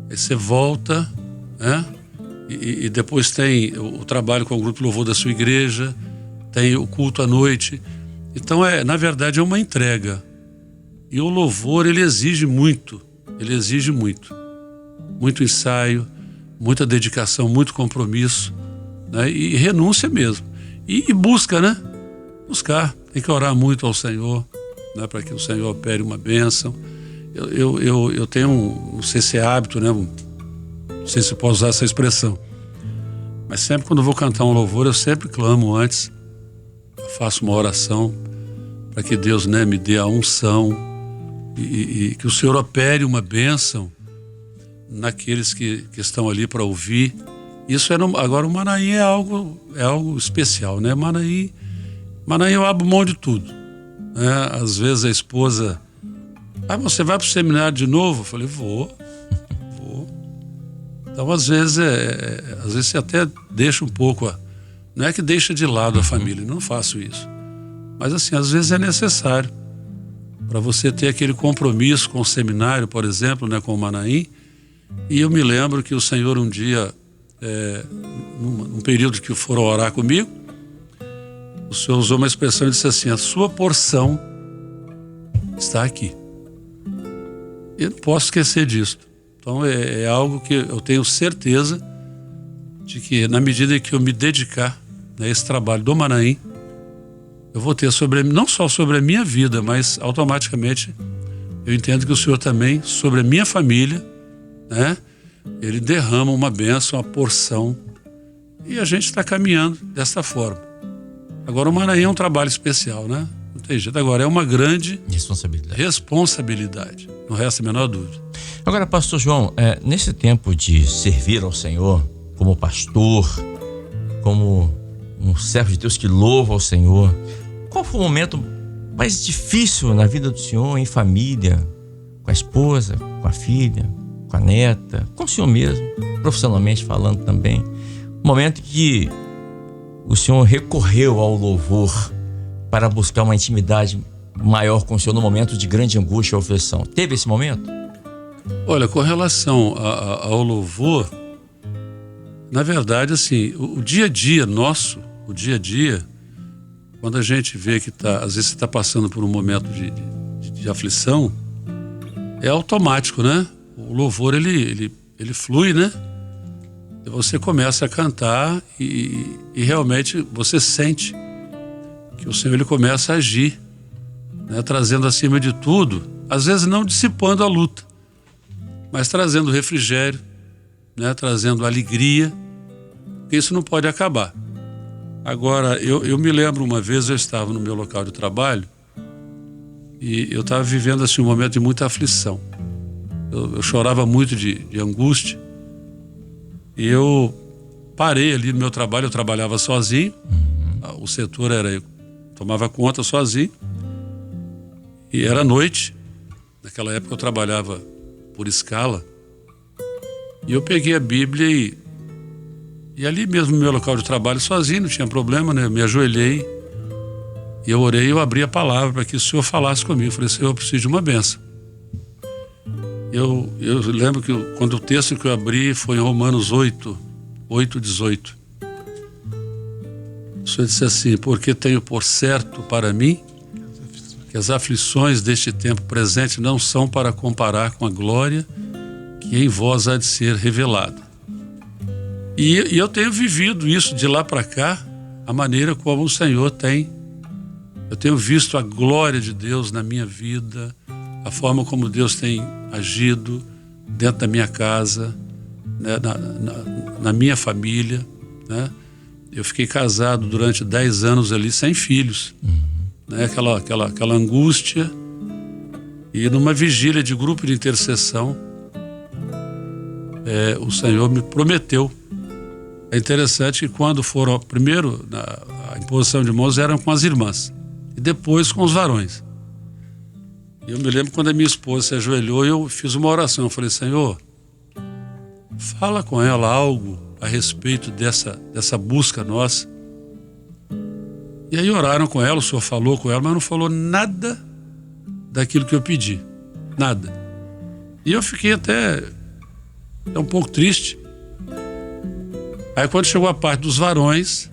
aí você volta, né? E depois tem o trabalho com o grupo de louvor da sua igreja, tem o culto à noite. Então, na verdade, é uma entrega. E o louvor, ele exige muito. Muito ensaio, muita dedicação, muito compromisso, né? E renúncia mesmo. E busca, né? Buscar. Tem que orar muito ao Senhor, né, para que o Senhor opere uma bênção. Eu tenho não sei se é hábito, né? Não sei se eu posso usar essa expressão, mas sempre quando eu vou cantar um louvor, eu sempre clamo antes, eu faço uma oração para que Deus, né, me dê a unção e que o Senhor opere uma bênção naqueles que estão ali para ouvir. Isso agora o Manaim é algo especial, né? Manaim eu abro mão de tudo. Às vezes a esposa, você vai para o seminário de novo? Eu falei, vou. Então às vezes você até deixa um pouco, não é que deixa de lado a família, não faço isso, mas assim, às vezes é necessário, para você ter aquele compromisso com o seminário, por exemplo, né, com o Manaim. E eu me lembro que o Senhor um dia, num período que foram orar comigo, o Senhor usou uma expressão e disse assim: a sua porção está aqui. E eu não posso esquecer disso. Então é algo que eu tenho certeza de que, na medida que eu me dedicar a esse trabalho do Manaim, eu vou ter não só sobre a minha vida, mas automaticamente eu entendo que o Senhor também, sobre a minha família, né, Ele derrama uma bênção, uma porção, e a gente está caminhando dessa forma. Agora, o Manaim é um trabalho especial, né? Não tem jeito. Agora, é uma grande responsabilidade. Não resta a menor dúvida. Agora, pastor João, nesse tempo de servir ao Senhor, como pastor, como um servo de Deus que louva ao Senhor, qual foi o momento mais difícil na vida do senhor, em família, com a esposa, com a filha, com a neta, com o senhor mesmo, profissionalmente falando também? O momento que o senhor recorreu ao louvor para buscar uma intimidade maior com o senhor no momento de grande angústia ou aflição. Teve esse momento? Olha, com relação ao louvor, na verdade, assim, o dia a dia nosso, quando a gente vê que às vezes você está passando por um momento de aflição, é automático, né? O louvor, ele flui, né? E você começa a cantar e realmente você sente que o Senhor, ele começa a agir, né? Trazendo acima de tudo, às vezes não dissipando a luta, mas trazendo refrigério, né? Trazendo alegria, porque isso não pode acabar. Agora, eu me lembro uma vez, eu estava no meu local de trabalho e eu estava vivendo assim, um momento de muita aflição. Eu chorava muito de angústia e eu parei ali no meu trabalho. Eu trabalhava sozinho, o setor eu tomava conta sozinho, e era noite. Naquela época eu trabalhava por escala, e eu peguei a Bíblia e ali mesmo no meu local de trabalho, sozinho, não tinha problema, né? Eu me ajoelhei e eu orei, eu abri a palavra para que o Senhor falasse comigo. Eu falei: Senhor, eu preciso de uma bênção. Eu lembro que quando o texto que eu abri foi em Romanos 8:18. O Senhor disse assim: porque tenho por certo para mim que as aflições deste tempo presente não são para comparar com a glória que em vós há de ser revelada. E eu tenho vivido isso de lá para cá, a maneira como o Senhor tem. Eu tenho visto a glória de Deus na minha vida, a forma como Deus tem agido dentro da minha casa, né, na minha família, né? Eu fiquei casado durante 10 anos ali sem filhos, né? Aquela angústia, e numa vigília de grupo de intercessão, o Senhor me prometeu. É interessante que quando foram, primeiro a imposição de mãos eram com as irmãs e depois com os varões. Eu me lembro quando a minha esposa se ajoelhou, eu fiz uma oração. Eu falei: Senhor, fala com ela algo a respeito dessa busca nossa. E aí oraram com ela, o Senhor falou com ela, mas não falou nada daquilo que eu pedi. Nada. E eu fiquei até um pouco triste. Aí quando chegou a parte dos varões,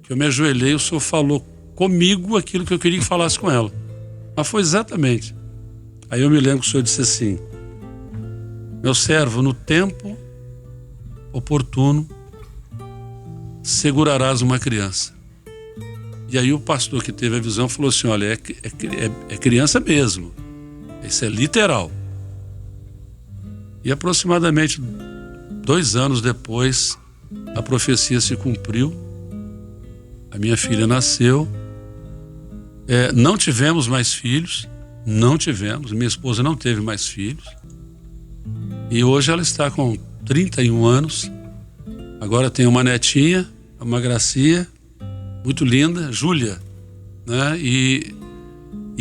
que eu me ajoelhei, o Senhor falou comigo aquilo que eu queria que falasse com ela. Mas foi exatamente. Aí eu me lembro que o Senhor disse assim: meu servo, no tempo oportuno segurarás uma criança. E aí o pastor que teve a visão falou assim: olha, é criança mesmo, isso é literal. E aproximadamente 2 anos depois, a profecia se cumpriu, a minha filha nasceu. Não tivemos mais filhos, minha esposa não teve mais filhos, e hoje ela está com 31 anos, agora tem uma netinha, uma gracinha, muito linda, Júlia, né? E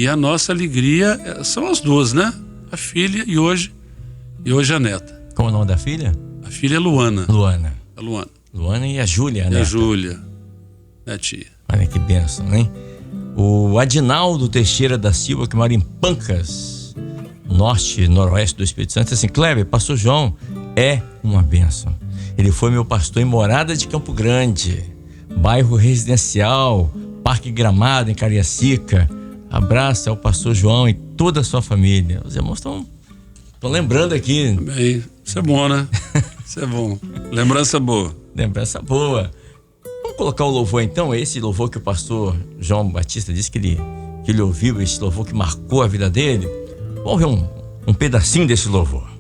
a nossa alegria são as duas, né? A filha e hoje a neta. Como é o nome da filha? A filha é Luana. A Luana. Luana e a Júlia, né? E a Júlia, netinha. Olha que bênção, hein? o Adinaldo Teixeira da Silva, que mora em Pancas, norte, noroeste do Espírito Santo, assim: Kleber, pastor João é uma bênção. Ele foi meu pastor em Morada de Campo Grande, bairro residencial, Parque Gramado, em Cariacica. Abraço ao pastor João e toda a sua família. Os irmãos estão lembrando aqui. Bem, isso é bom, né? Isso é bom. Lembrança boa. Lembrança boa. Vamos colocar o louvor então, esse louvor que o pastor João Batista disse que ele ouviu, esse louvor que marcou a vida dele. Vamos ver um pedacinho desse louvor.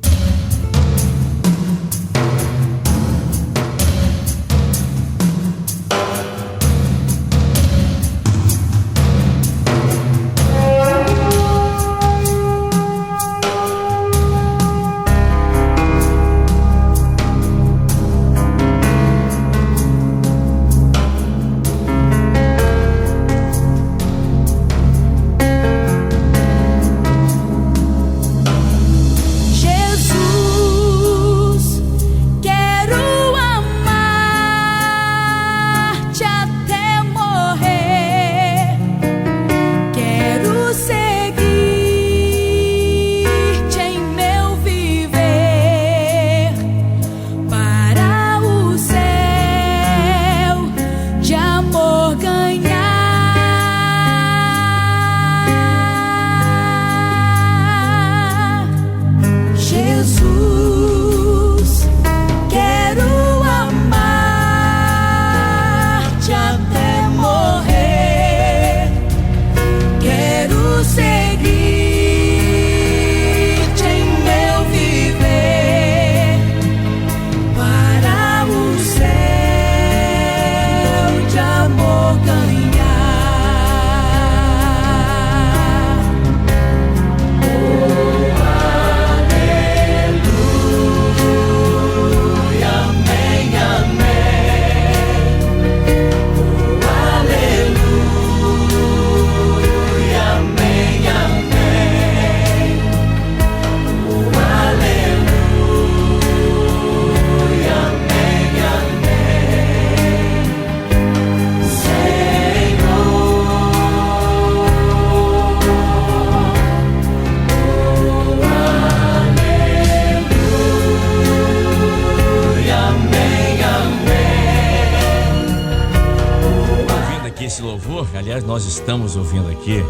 Aliás, nós estamos ouvindo aqui.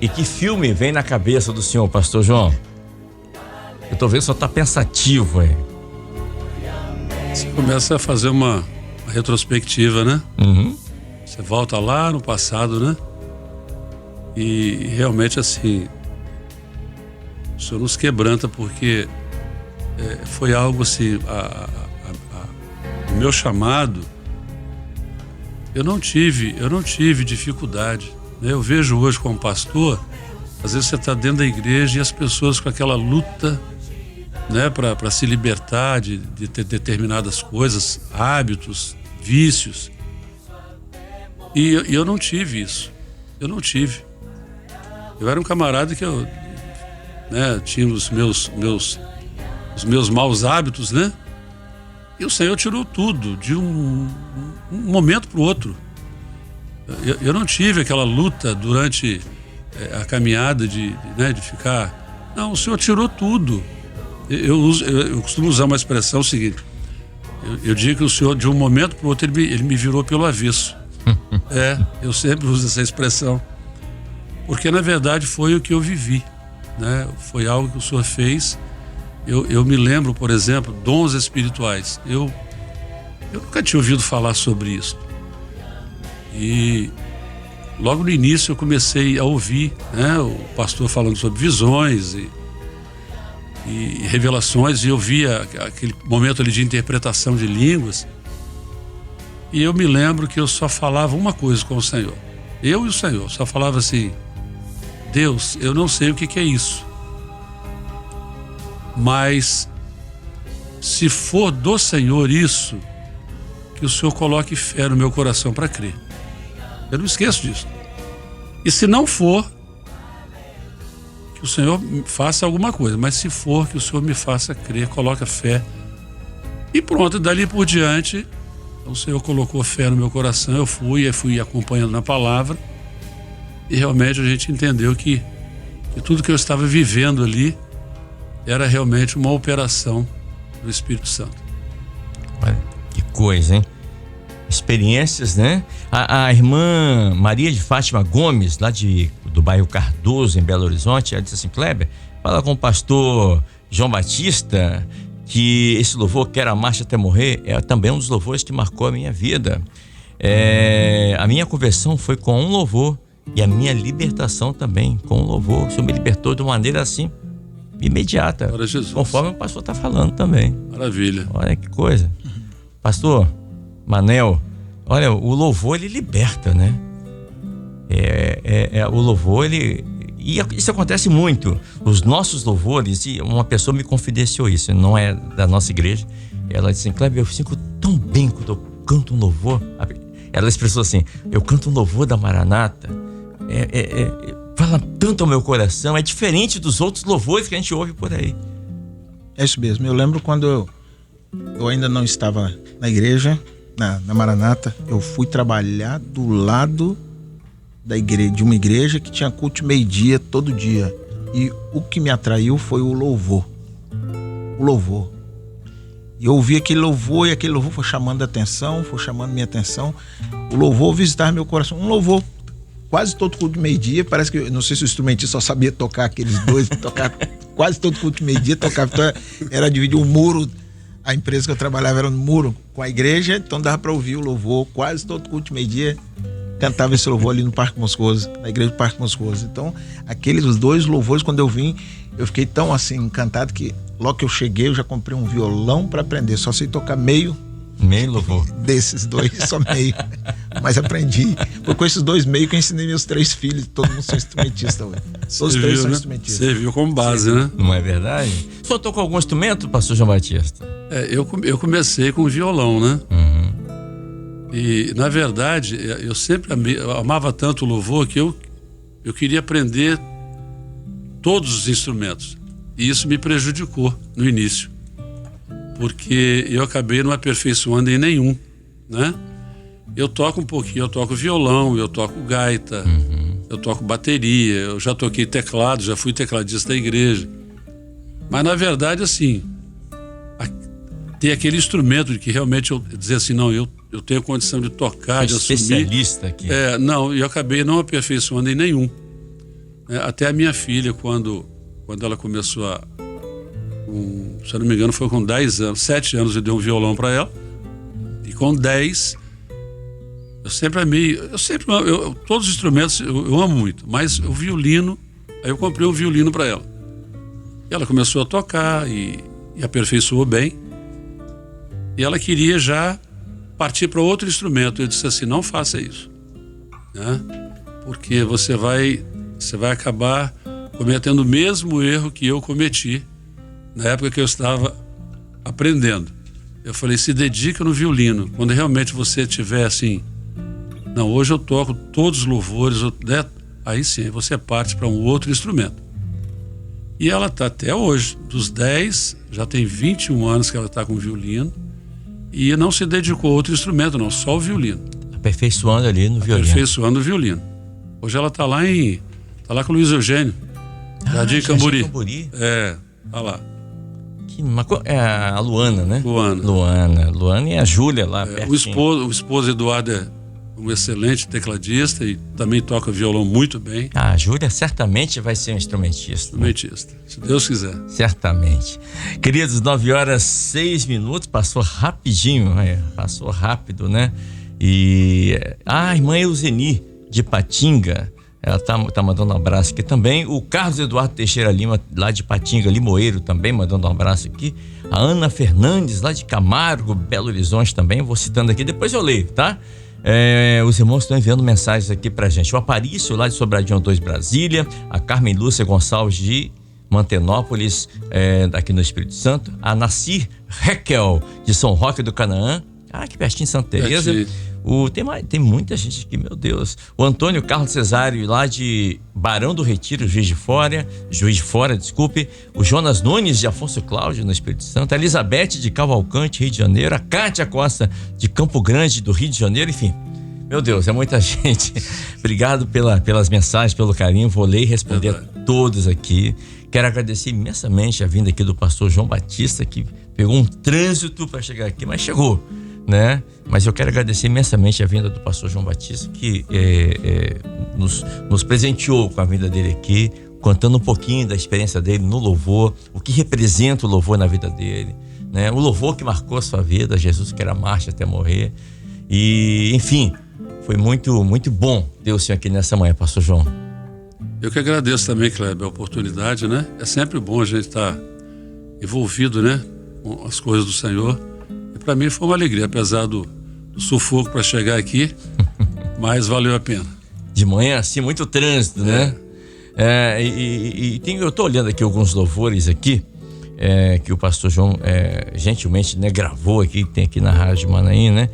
E que filme vem na cabeça do senhor, pastor João? Eu tô vendo que o senhor tá pensativo aí. Você começa a fazer uma retrospectiva, né? Uhum. Você volta lá no passado, né? E realmente, assim, o senhor nos quebranta, porque foi algo assim, o meu chamado, eu não tive dificuldade, né? Eu vejo hoje como pastor, às vezes você está dentro da igreja e as pessoas com aquela luta, né, para se libertar de ter determinadas coisas, hábitos, vícios. E eu não tive isso. Eu não tive. Eu era um camarada que eu, né, tinha os meus maus hábitos, né? E o Senhor tirou tudo de um momento para o outro. Eu não tive aquela luta durante a caminhada de ficar... Não, o Senhor tirou tudo. Eu costumo usar uma expressão seguinte. Eu digo que o Senhor, de um momento para o outro, ele me virou pelo avesso. Eu sempre uso essa expressão. Porque, na verdade, foi o que eu vivi, né? Foi algo que o Senhor fez. Eu me lembro, por exemplo, dons espirituais. Eu nunca tinha ouvido falar sobre isso. E logo no início eu comecei a ouvir, né, o pastor falando sobre visões e revelações, e eu via aquele momento ali de interpretação de línguas. E eu me lembro que eu só falava uma coisa com o Senhor. Eu e o Senhor só falava assim: Deus, eu não sei o que é isso, mas se for do Senhor isso, que o Senhor coloque fé no meu coração para crer. Eu não esqueço disso. E se não for, que o Senhor faça alguma coisa, mas se for, que o Senhor me faça crer, coloque fé. E pronto, dali por diante, o Senhor colocou fé no meu coração, eu fui acompanhando na palavra, E realmente a gente entendeu que tudo que eu estava vivendo ali era realmente uma operação do Espírito Santo. Olha, que coisa, hein? Experiências, né? A irmã Maria de Fátima Gomes, lá do bairro Cardoso, em Belo Horizonte, ela disse assim: Kleber, fala com o pastor João Batista que esse louvor, Quero a Marcha Até Morrer, é também um dos louvores que marcou a minha vida. A minha conversão foi com um louvor e a minha libertação também com um louvor. O Senhor me libertou de uma maneira assim, imediata, conforme o pastor está falando também. Maravilha. Olha que coisa. Pastor Manel, olha, o louvor ele liberta, né? O louvor ele... E isso acontece muito. Os nossos louvores, e uma pessoa me confidenciou isso, não é da nossa igreja. Ela disse assim: Kleber, eu fico tão bem quando eu canto um louvor. Ela expressou assim: eu canto um louvor da Maranata, fala tanto ao meu coração, é diferente dos outros louvores que a gente ouve por aí. É isso mesmo. Eu lembro quando eu ainda não estava na igreja, na Maranata, eu fui trabalhar do lado da igreja, de uma igreja que tinha culto meio-dia todo dia. E o que me atraiu foi o louvor. O louvor. E eu ouvi aquele louvor, e aquele louvor foi chamando a atenção, foi chamando minha atenção. O louvor visitar meu coração. Um louvor quase todo culto de meio-dia. Parece que, não sei se o instrumentista só sabia tocar aqueles dois, tocar quase todo culto de meio-dia, tocava. Então era dividir o muro. A empresa que eu trabalhava era no muro com a igreja, então dava para ouvir o louvor quase todo culto de meio-dia. Cantava esse louvor ali no Parque Moscoso, na igreja do Parque Moscoso. Então, aqueles dois louvores, quando eu vim, eu fiquei tão assim encantado que logo que eu cheguei, eu já comprei um violão para aprender. Só sei tocar meio louvor desses dois, só meio. Mas aprendi. Foi com esses dois meio que eu ensinei meus 3 filhos. Todo mundo são instrumentistas hoje. Todos os 3 são instrumentistas. Serviu como base, né? Não é verdade? O senhor tocou algum instrumento, pastor João Batista? Eu comecei com violão, né? Uhum. E, na verdade, eu sempre amava tanto o louvor que eu queria aprender todos os instrumentos. E isso me prejudicou no início, porque eu acabei não aperfeiçoando em nenhum, né? Eu toco um pouquinho, eu toco violão, eu toco gaita, eu toco bateria, eu já toquei teclado, já fui tecladista da igreja. Mas, na verdade, assim, ter aquele instrumento de que realmente eu dizer assim, não, eu tenho condição de tocar, de assumir. Especialista aqui. Não, eu acabei não aperfeiçoando em nenhum. Até a minha filha, quando ela começou se eu não me engano, foi com 10 anos, 7 anos eu dei um violão para ela. E com 10, eu sempre amei, todos os instrumentos eu amo muito, mas o violino, aí eu comprei um violino para ela. E ela começou a tocar e aperfeiçoou bem. E ela queria já partir para outro instrumento. Eu disse assim: não faça isso, né? Porque você vai acabar cometendo o mesmo erro que eu cometi na época que eu estava aprendendo. Eu falei: se dedica no violino. Quando realmente você tiver assim, não, hoje eu toco todos os louvores, né? Aí sim, você parte para um outro instrumento. E ela está até hoje, dos 10, já tem 21 anos que ela está com violino. E não se dedicou a outro instrumento, não, só o violino. Aperfeiçoando ali no violino. Aperfeiçoando o violino. Hoje ela está lá com o Luiz Eugênio, Jardim Camburi. Tá lá. A Luana, né? Luana e a Júlia lá pertinho. O esposo Eduardo é um excelente tecladista e também toca violão muito bem. A Júlia certamente vai ser um instrumentista. Instrumentista, se Deus quiser. Certamente. Queridos, 9h06, passou rapidinho, passou rápido, né? E a irmã Euseni, de Patinga, ela tá mandando um abraço aqui também. O Carlos Eduardo Teixeira Lima, lá de Patinga, Limoeiro, também mandando um abraço aqui. A Ana Fernandes, lá de Camargo, Belo Horizonte também, vou citando aqui, depois eu leio, tá? Os irmãos estão enviando mensagens aqui pra gente. O Aparício, lá de Sobradinho 2, Brasília. A Carmen Lúcia Gonçalves, de Mantenópolis, aqui no Espírito Santo. A Nacir Requel, de São Roque do Canaã. Que pertinho, Santa Teresa. Tem muita gente aqui, meu Deus. O Antônio Carlos Cesário, lá de Barão do Retiro, Juiz de Fora, desculpe. O Jonas Nunes, de Afonso Cláudio, no Espírito Santo. A Elizabeth, de Cavalcante, Rio de Janeiro. A Cátia Costa, de Campo Grande, do Rio de Janeiro. Enfim, Meu Deus, é muita gente. Obrigado pelas mensagens, pelo carinho. Vou ler e responder a todos aqui. Quero agradecer imensamente a vinda aqui do pastor João Batista, que pegou um trânsito para chegar aqui, mas chegou, né? Mas eu quero agradecer imensamente a vinda do pastor João Batista, que nos presenteou com a vinda dele aqui, contando um pouquinho da experiência dele no louvor, o que representa o louvor na vida dele, né? O louvor que marcou a sua vida, Jesus que era marcha até morrer. E, enfim, foi muito, muito bom ter o senhor aqui nessa manhã, pastor João. Eu que agradeço também, Kleber, a oportunidade, né? É sempre bom a gente estar envolvido, né, com as coisas do Senhor. E para mim foi uma alegria, apesar do sufoco para chegar aqui, mas valeu a pena. De manhã, assim, muito trânsito, né? Eu tô olhando aqui alguns louvores aqui, que o pastor João gentilmente, né, gravou aqui, tem aqui na Rádio Manaim, né?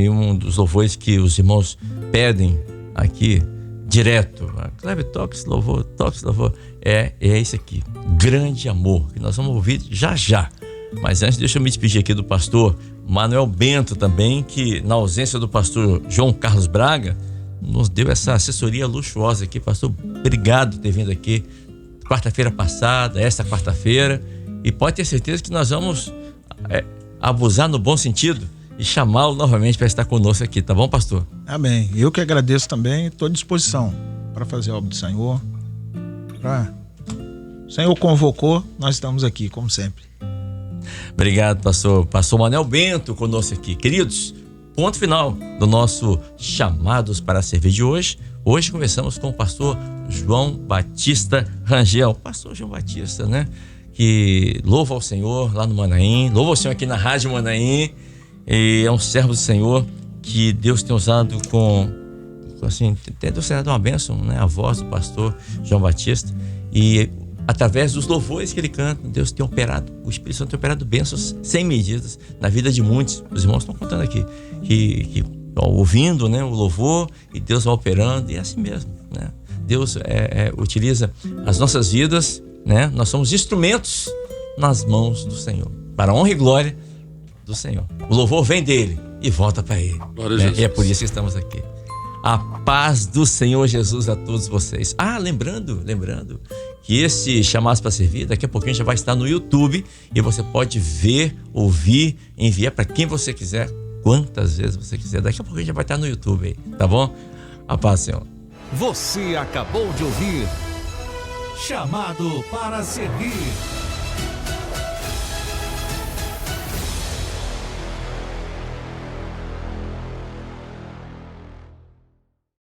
E um dos louvores que os irmãos pedem aqui direto, Kleber, toque esse louvor, é esse aqui, Grande Amor, que nós vamos ouvir já. Mas antes, deixa eu me despedir aqui do pastor Manuel Bento também, que na ausência do pastor João Carlos Braga, nos deu essa assessoria luxuosa aqui. Pastor, obrigado por ter vindo aqui quarta-feira passada, esta quarta-feira, e pode ter certeza que nós vamos abusar no bom sentido e chamá-lo novamente para estar conosco aqui, tá bom, pastor? Amém. Eu que agradeço também, estou à disposição para fazer a obra do Senhor. O Senhor convocou, nós estamos aqui, como sempre. Obrigado, pastor Manuel Bento conosco aqui. Queridos, ponto final do nosso Chamados para Servir de hoje. Hoje conversamos com o pastor João Batista Rangel. Pastor João Batista, né? Que louva ao Senhor lá no Manaim, louva ao Senhor aqui na Rádio Manaim. E é um servo do Senhor que Deus tem usado Deus tem dado uma bênção, né? A voz do pastor João Batista. E através dos louvores que ele canta, Deus tem operado, o Espírito Santo tem operado bênçãos sem medidas na vida de muitos. Os irmãos estão contando aqui que ouvindo, né, o louvor, e Deus vai operando, e é assim mesmo, né? Deus utiliza as nossas vidas, né? Nós somos instrumentos nas mãos do Senhor, para a honra e glória do Senhor. O louvor vem dele e volta para ele, né? E é por isso que estamos aqui. A paz do Senhor Jesus a todos vocês. Lembrando que esse Chamados para Servir, daqui a pouquinho já vai estar no YouTube, e você pode ver, ouvir, enviar para quem você quiser, quantas vezes você quiser. Daqui a pouquinho já vai estar no YouTube aí, tá bom? A paz, Senhor. Você acabou de ouvir Chamado para Servir.